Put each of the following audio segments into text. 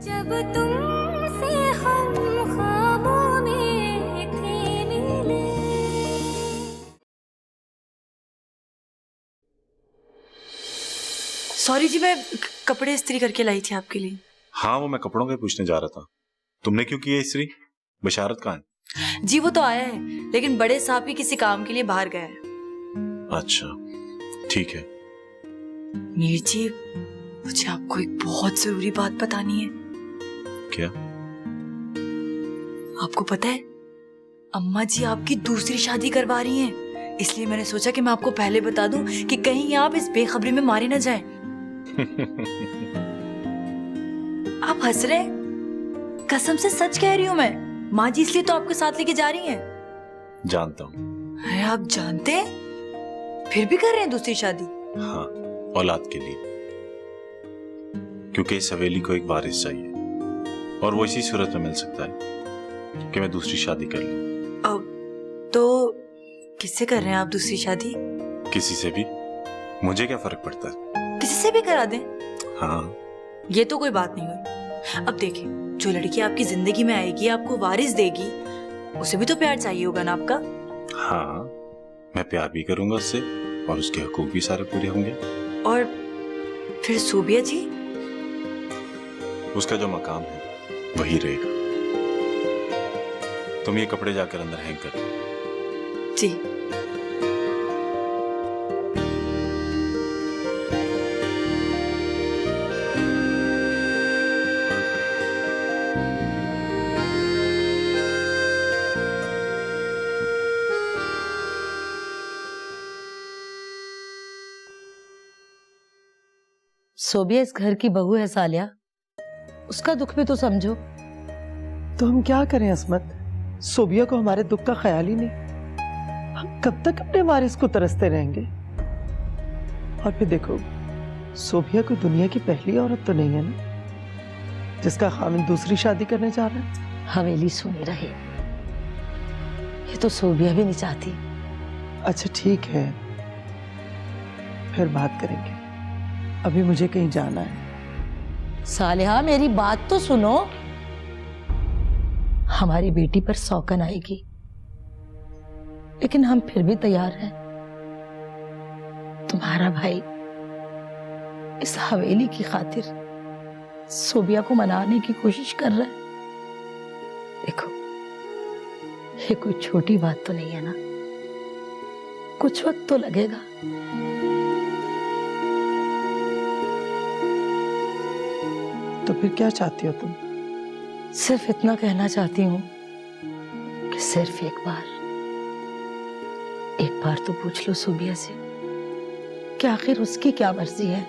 जब तुमसे हम ख्वाबों में थे मिले। सॉरी जी, मैं कपड़े इस्त्री करके लाई थी आपके लिए। हाँ, वो मैं कपड़ों के पूछने जा रहा था। तुमने क्यों किया इस्त्री? बशारत कहाँ है? जी वो तो आया है, लेकिन बड़े साहब ही किसी काम के लिए बाहर गए हैं। अच्छा, ठीक है। मीर जी, मुझे आपको एक बहुत जरूरी बात बतानी है। क्या? आपको पता है, अम्मा जी आपकी दूसरी शादी करवा रही हैं, इसलिए मैंने सोचा कि मैं आपको पहले बता दूं कि कहीं आप इस बेखबरी में मारे ना जाएं। आप हंस रहे हैं? कसम से सच कह रही हूं मैं। माँ जी इसलिए तो आपके साथ लेके जा रही हैं। जानता हूँ। अरे आप जानते हैं, फिर भी कर रहे हैं दूसरी शादी? हाँ, औलाद के लिए, क्योंकि इस हवेली को एक वारिस चाहिए और वो इसी सूरत में मिल सकता है कि मैं दूसरी शादी कर लूं। अब तो किससे कर रहे हैं आप दूसरी शादी? किसी से भी, मुझे क्या फर्क पड़ता है? किसी से भी करा दें? हाँ। ये तो कोई बात नहीं हुई। अब देखिए, जो लड़की आपकी जिंदगी में आएगी, आपको वारिस देगी, उसे भी तो प्यार चाहिए होगा ना आपका? हाँ, मैं प्यार भी करूंगा उससे और उसके हकूक भी सारे पूरे होंगे। और फिर सोबिया जी? उसका जो मकाम है वही रहेगा। तुम ये कपड़े जाकर अंदर हैंग कर दो। जी। सोबिया इस घर की बहू है सालिया, उसका दुख भी तो समझो। तो हम क्या करें अस्मत, सोबिया को हमारे दुख का ख्याल ही नहीं। हम कब तक अपने वारिस को तरसते रहेंगे? और फिर देखो, सोबिया कोई दुनिया की पहली औरत तो नहीं है ना जिसका खामिद दूसरी शादी करने जा रहा है। हवेली सुनी रहे, ये तो सोबिया भी नहीं चाहती। अच्छा ठीक है, फिर बात करेंगे, अभी मुझे कहीं जाना है। सालिहा मेरी बात तो सुनो, हमारी बेटी पर सौकन आएगी, लेकिन हम फिर भी तैयार हैं। तुम्हारा भाई इस हवेली की खातिर सोबिया को मनाने की कोशिश कर रहा है। देखो, ये कोई छोटी बात तो नहीं है ना, कुछ वक्त तो लगेगा। तो फिर क्या चाहती हो तुम? सिर्फ इतना कहना चाहती हूँ कि सिर्फ एक बार तो पूछ लो सोबिया से कि आखिर उसकी क्या मर्जी है।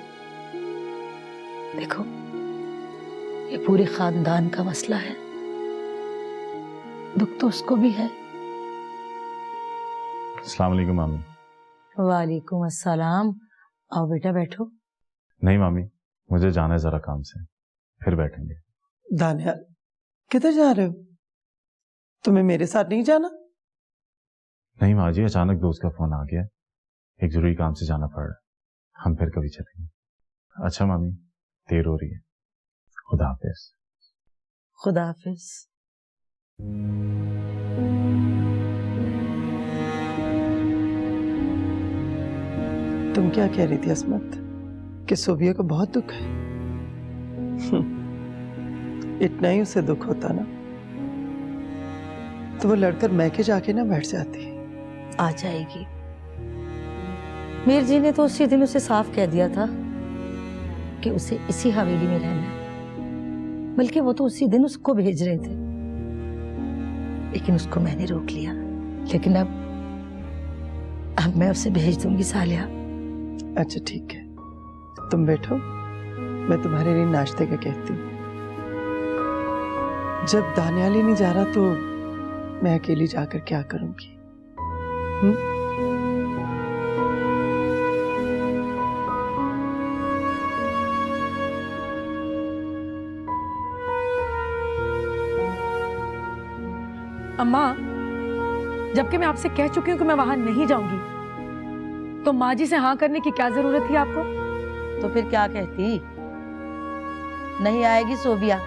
देखो, ये पूरे खानदान का मसला है, दुख तो उसको भी है। अस्सलाम वालेकुम मामी। वालेकुम अस्सलाम। आओ बेटा बैठो। नहीं मामी, मुझे जाना है जरा काम से, फिर बैठेंगे। दानियाल, किधर जा रहे हो? तुम्हें मेरे साथ नहीं जाना? नहीं माँ जी, अचानक दोस्त का फोन आ गया, एक जरूरी काम से जाना पड़ रहा है, हम फिर कभी चलेंगे। अच्छा मामी, देर हो रही है, खुदा हाफिज। खुदा हाफिज। तुम क्या कह रही थी अस्मत, कि सोबिया को बहुत दुख है? इतना ही उसे दुख होता ना तो वो लड़कर मैके जाके ना बैठ जाती। आ जाएगी। मीर जी ने तो उसी दिन उसे साफ कह दिया था कि उसे इसी हवेली में रहना है, बल्कि वो तो उसी दिन उसको भेज रहे थे, लेकिन उसको मैंने रोक लिया। लेकिन अब मैं उसे भेज दूंगी सालिया। अच्छा ठीक है, तुम बैठो, मैं तुम्हारे लिए नाश्ते का कहती हूँ। जब दानियाल ही नहीं जा रहा तो मैं अकेली जाकर क्या करूंगी? अम्मा, जबकि मैं आपसे कह चुकी हूँ कि मैं वहां नहीं जाऊंगी, तो माँ जी से हाँ करने की क्या जरूरत थी आपको? तो फिर क्या कहती? नहीं आएगी सोबिया,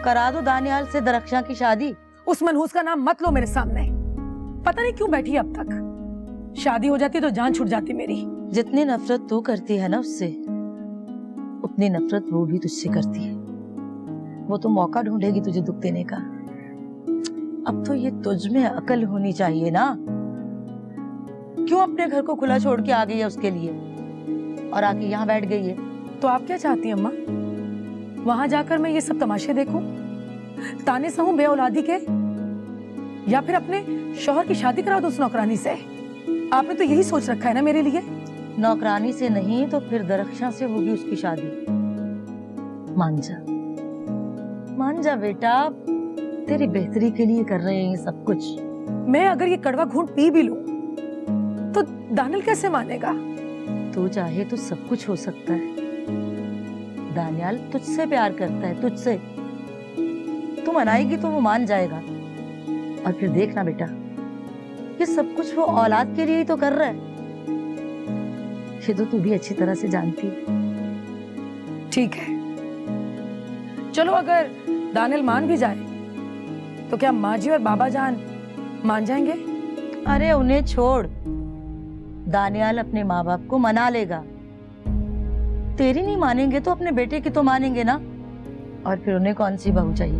करा दो दानियाल से दरख्शां की शादी। उस मनहूस का नाम मत लो मेरे सामने। पता नहीं क्यों बैठी है अब तक। शादी हो जाती तो जान छूट जाती मेरी। जितनी नफरत तू करती है ना उससे, उतनी नफरत वो भी तुझसे करती है। वो तो मौका ढूंढेगी तुझे दुख देने का। अब तो ये तुझ में अकल होनी चाहिए ना। क्यों अपने घर को खुला छोड़ के आ गई है उसके लिए और आके यहाँ बैठ गई है? तो आप क्या चाहती हैं अम्मा? वहां जाकर मैं ये सब तमाशे देखूं, ताने सहूं बे औलादी के, या फिर अपने शौहर की शादी करा दो उस नौकरानी से? आपने तो यही सोच रखा है ना मेरे लिए। नौकरानी से नहीं तो फिर दरख्शां से होगी उसकी शादी। मान जा, मान जा बेटा, तेरी बेहतरी के लिए कर रहे हैं ये सब कुछ। मैं अगर ये कड़वा घूंट पी भी लूं तो दानियल कैसे मानेगा? तू चाहे तो सब कुछ हो सकता है। दानियाल तुझसे प्यार करता है, तुझसे। तू मनाएगी तो वो मान जाएगा। और फिर देखना बेटा, ये सब कुछ वो औलाद के लिए ही तो कर रहा है। ये तो तू भी अच्छी तरह से जानती है। ठीक है, चलो अगर दानियल मान भी जाए तो क्या माँ जी और बाबा जान मान जाएंगे? अरे उन्हें छोड़, दानियाल अपने माँ बाप को मना लेगा। तेरी नहीं मानेंगे तो अपने बेटे की तो मानेंगे ना। और फिर उन्हें कौन सी बहू चाहिए?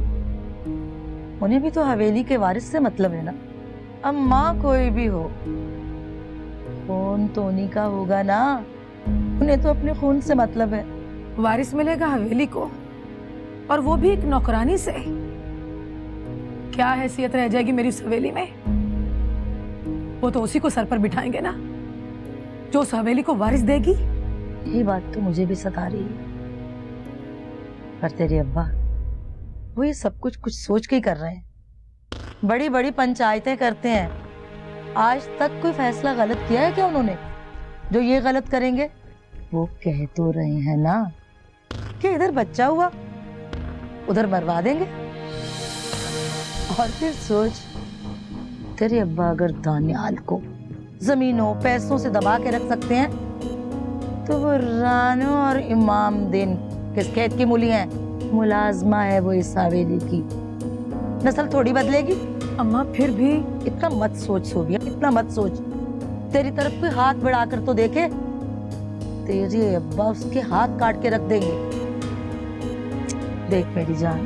उन्हें भी तो हवेली के वारिस से मतलब है ना। अब माँ कोई भी हो, खून तो उन्हीं का होगा ना। उन्हें तो अपने खून से मतलब है। वारिस मिलेगा हवेली को, और वो भी एक नौकरानी से। क्या हैसियत रह जाएगी मेरी उस हवेली में? वो तो उसी को सर पर बिठाएंगे ना जो उस हवेली को वारिस देगी। यही बात तो मुझे भी सता रही है। पर तेरे अब्बा, वो ये सब कुछ सोच के ही कर रहे हैं। बड़ी बड़ी पंचायतें करते हैं। आज तक कोई फैसला गलत किया है क्या उन्होंने जो ये गलत करेंगे? वो कह तो रहे हैं ना कि इधर बच्चा हुआ उधर मरवा देंगे। और फिर सोच, तेरे अब्बा अगर दानियाल को जमीनों पैसों से दबा के रख सकते हैं तो वो रानो और इमामदीन किस खेत की मूली हैं? मुलाजमा है वो इस हवेली की। नस्ल थोड़ी बदलेगी। अम्मा फिर भी इतना मत सोच सोबिया, इतना मत सोच। तेरी तरफ कोई हाथ बढ़ाकर तो देखे, तेरे अब्बा उसके हाथ काट के रख देंगे। देख मेरी जान,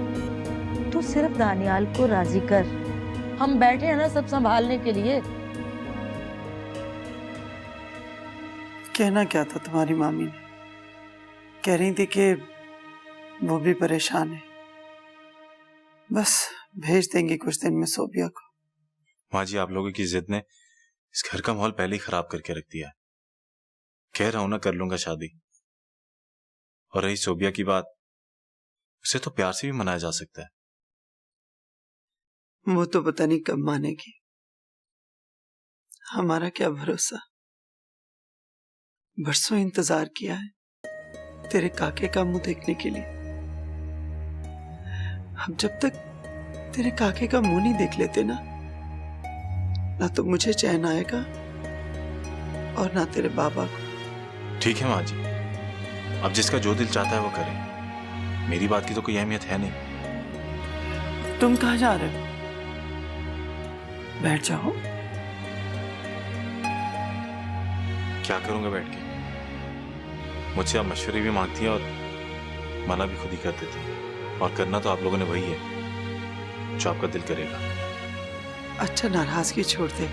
तू सिर्फ दानियाल को राजी कर। हम बैठे हैं ना सब संभालने के लिए। कहना क्या था तुम्हारी मामी ने? कह रही थी कि वो भी परेशान है, बस भेज देंगी कुछ दिन में सोबिया को। माँ जी, आप लोगों की जिद ने इस घर का माहौल पहले ही खराब करके रख दिया है। कह रहा हूं ना, कर लूंगा शादी। और रही सोबिया की बात, उसे तो प्यार से भी मनाया जा सकता है। वो तो पता नहीं कब मानेगी। हमारा क्या भरोसा। बरसों इंतजार किया है तेरे काके का मुंह देखने के लिए। हम जब तक तेरे काके का मुंह नहीं देख लेते ना तो मुझे चैन आएगा और ना तेरे बाबा को। ठीक है माँ जी, अब जिसका जो दिल चाहता है वो करे। मेरी बात की तो कोई अहमियत है नहीं। तुम कहाँ जा रहे हो? बैठ जाओ। क्या करूंगा बैठ के? मुझसे आप मशवरे भी मांगती हैं और मना भी खुद ही कर देती हैं। और करना तो आप लोगों ने वही है जो आपका दिल करेगा। अच्छा, नाराजगी छोड़ दे।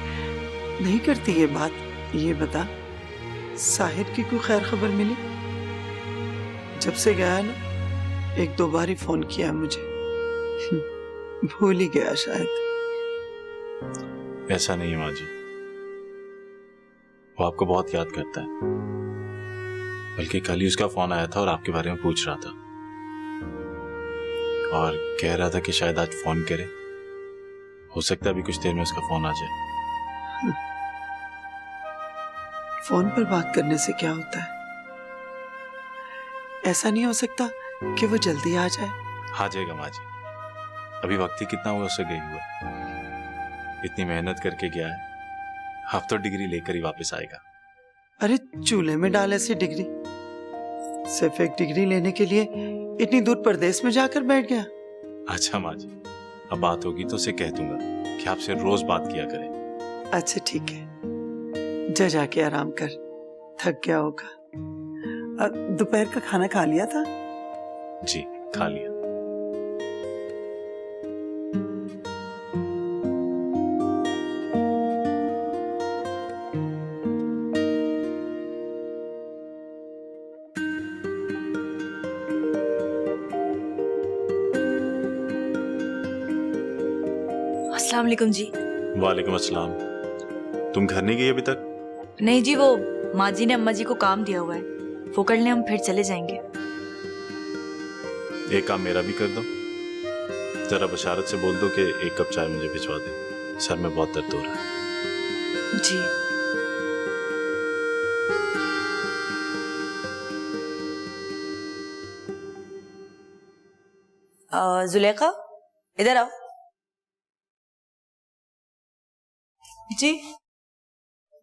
नहीं करती ये बात। ये बता, साहिर की कोई खैर खबर मिली? जब से गया है ना, एक दो बार ही फोन किया मुझे। भूल ही गया शायद। ऐसा नहीं है माँ जी, वो आपको बहुत याद करता है। बल्कि कल ही उसका फोन आया था और आपके बारे में पूछ रहा था, और कह रहा था कि शायद आज फोन करे। हो सकता है अभी कुछ देर में उसका फोन आ जाए। फोन पर बात करने से क्या होता है? ऐसा नहीं हो सकता कि वो जल्दी आ जाए? आ जाएगा माँ जी, अभी वक्त ही कितना हुआ उसे गई हुआ। इतनी मेहनत करके गया है, अब तो डिग्री लेकर ही वापस आएगा। अरे चूल्हे में डाल ऐसी डिग्री? सिर्फ एक डिग्री लेने के लिए इतनी दूर परदेश में जाकर बैठ गया? अच्छा माँ जी, अब बात होगी तो उसे कह दूंगा कि आपसे रोज बात किया करें। अच्छा ठीक है, जा जाके आराम कर, थक गया होगा। दोपहर का खाना खा लिया था? जी खा लिया। अस्सलाम वालेकुम जी। वालेकुम अस्सलाम। तुम घर नहीं गई अभी तक? नहीं जी, वो माँ जी ने अम्मा जी को काम दिया हुआ है, वो कर लें हम फिर चले जाएंगे। एक काम मेरा भी कर दो, जरा बशारत से बोल दो कि 1 कप चाय मुझे भिजवा दे, सर में बहुत दर्द हो रहा है। जी। जुलेखा इधर आओ। जी,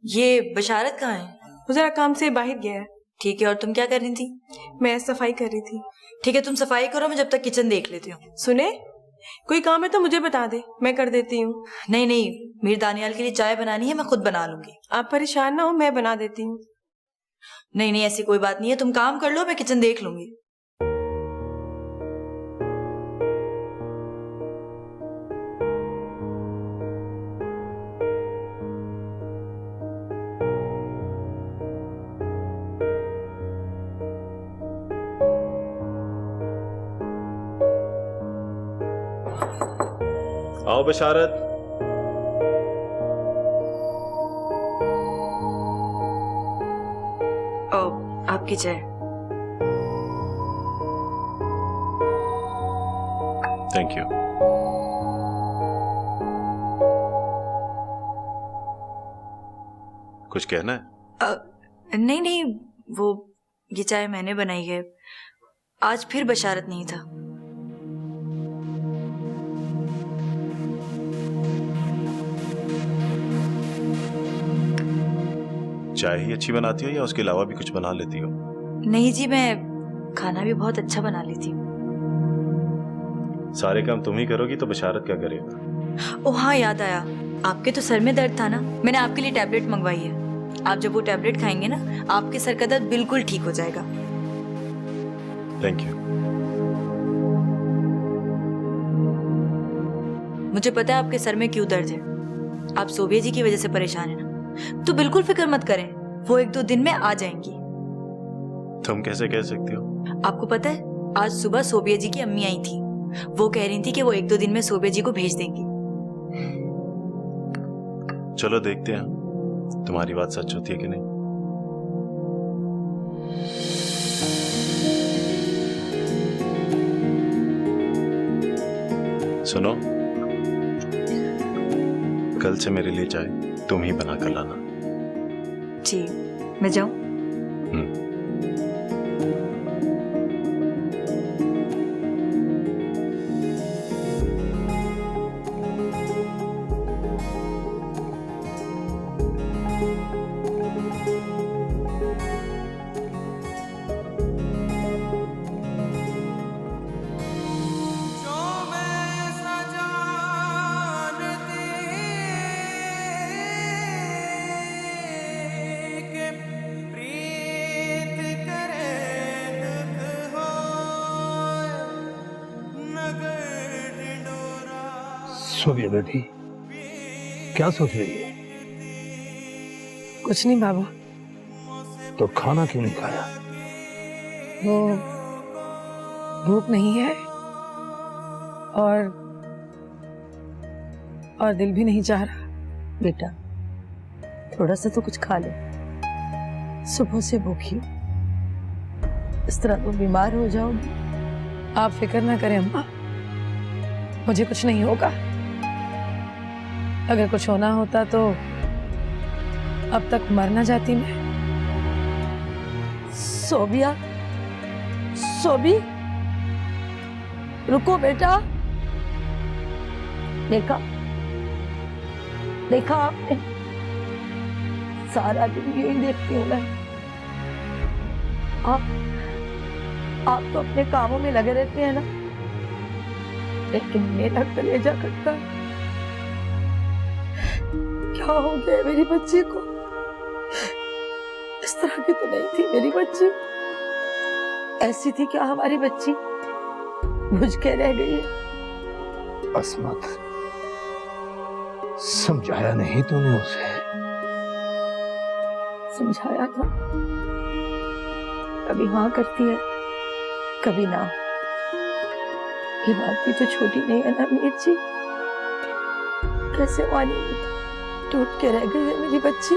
ये बशारत कहाँ है? वो जरा काम से बाहर गया है। ठीक है, और तुम क्या कर रही थी? मैं सफाई कर रही थी। ठीक है, तुम सफाई करो, मैं जब तक किचन देख लेती हूँ। सुने, कोई काम है तो मुझे बता दे, मैं कर देती हूँ। नहीं नहीं, मीर दानियाल के लिए चाय बनानी है, मैं खुद बना लूंगी। आप परेशान ना हो, मैं बना देती हूँ। नहीं नहीं, ऐसी कोई बात नहीं है, तुम काम कर लो, मैं किचन देख लूंगी। आओ बशारत। ओ, आपकी चाय। Thank you. कुछ कहना है? नहीं नहीं, वो ये चाय मैंने बनाई है, आज फिर बशारत नहीं था। चाय ही अच्छी बनाती हो या उसके अलावा भी कुछ बना लेती हो? नहीं जी, मैं खाना भी बहुत अच्छा बना लेती हूँ। सारे काम तुम ही करोगी तो बशारत क्या करेगा? ओ हाँ, याद आया, आपके तो सर में दर्द था ना, मैंने आपके लिए टैबलेट मंगवाई है। आप जब वो टैबलेट खाएंगे ना, आपके सर का दर्द बिल्कुल ठीक हो जाएगा। Thank you. मुझे पता है आपके सर में क्यों दर्द है, आप सोबिया जी की वजह से परेशान है ना, तो बिल्कुल फिक्र मत करें, वो 1-2 दिन में आ जाएंगी। तुम कैसे कह सकती हो? आपको पता है, आज सुबह सोबिया जी की अम्मी आई थी, वो कह रही थी कि वो 1-2 दिन में सोबिया जी को भेज देंगी। चलो देखते हैं तुम्हारी बात सच होती है कि नहीं। सुनो, कल से मेरे लिए चाय तुम ही बना कर लाना। जी, मैं जाऊं? सोबिया बेटी, क्या सोच रही है? कुछ नहीं बाबा। तो खाना क्यों नहीं खाया? वो भूख नहीं है और दिल भी नहीं चाह रहा। बेटा, थोड़ा सा तो कुछ खा ले, सुबह से भूखी हो, इस तरह तो बीमार हो जाओगी। आप फिक्र ना करें अम्मा, मुझे कुछ नहीं होगा। अगर कुछ होना होता तो अब तक मर ना जाती मैं। सोबिया, सोबी, रुको बेटा। देखा देखा आपने, सारा दिन यही देखती हूँ मैं। आप तो अपने कामों में लगे रहते हैं ना, लेकिन मेरा कलेजा कटता। क्या हो गया मेरी बच्ची को? इस तरह की तो नहीं थी मेरी बच्ची। ऐसी थी क्या हमारी बच्ची? बुझ के रह गई है। अस्मत, समझाया नहीं तूने उसे? समझाया था, कभी हाँ करती है कभी ना। ये बात भी तो छोटी नहीं है ना मीर जी? कैसे मानेगी? टूट के रह गई है मेरी बच्ची।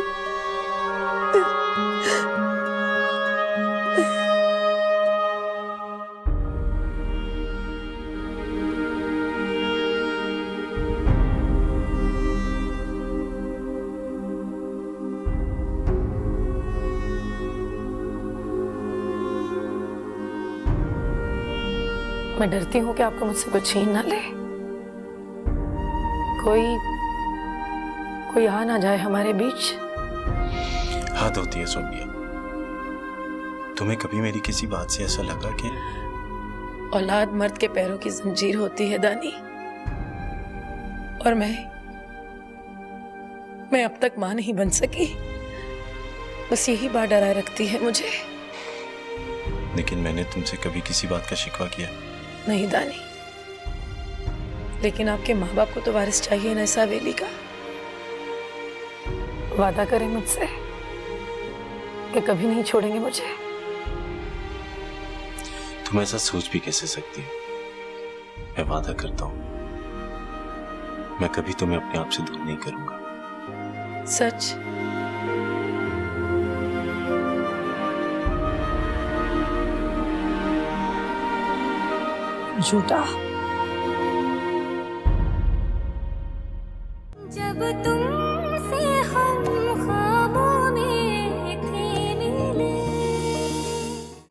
मैं डरती हूँ कि आपको मुझसे कुछ छीन ना ले। कोई आ ना जाए हमारे बीच। हद होती है सोबिया। तुम्हें कभी मेरी किसी बात से ऐसा लगा कि औलाद मर्द के पैरों की जंजीर होती है दानी, और मैं अब तक मां नहीं बन सकी। बस यही बात डराए रखती है मुझे। लेकिन मैंने तुमसे कभी किसी बात का शिकवा किया नहीं दानी, लेकिन आपके माँ बाप को तो वारिस चाहिए ना इस हवेली का। वादा करें मुझसे कि कभी नहीं छोड़ेंगे मुझे। तुम ऐसा सोच भी कैसे सकती हो? मैं वादा करता हूं, मैं कभी तुम्हें अपने आप से दूर नहीं करूंगा। सच? झूठा? जब तुमसे हम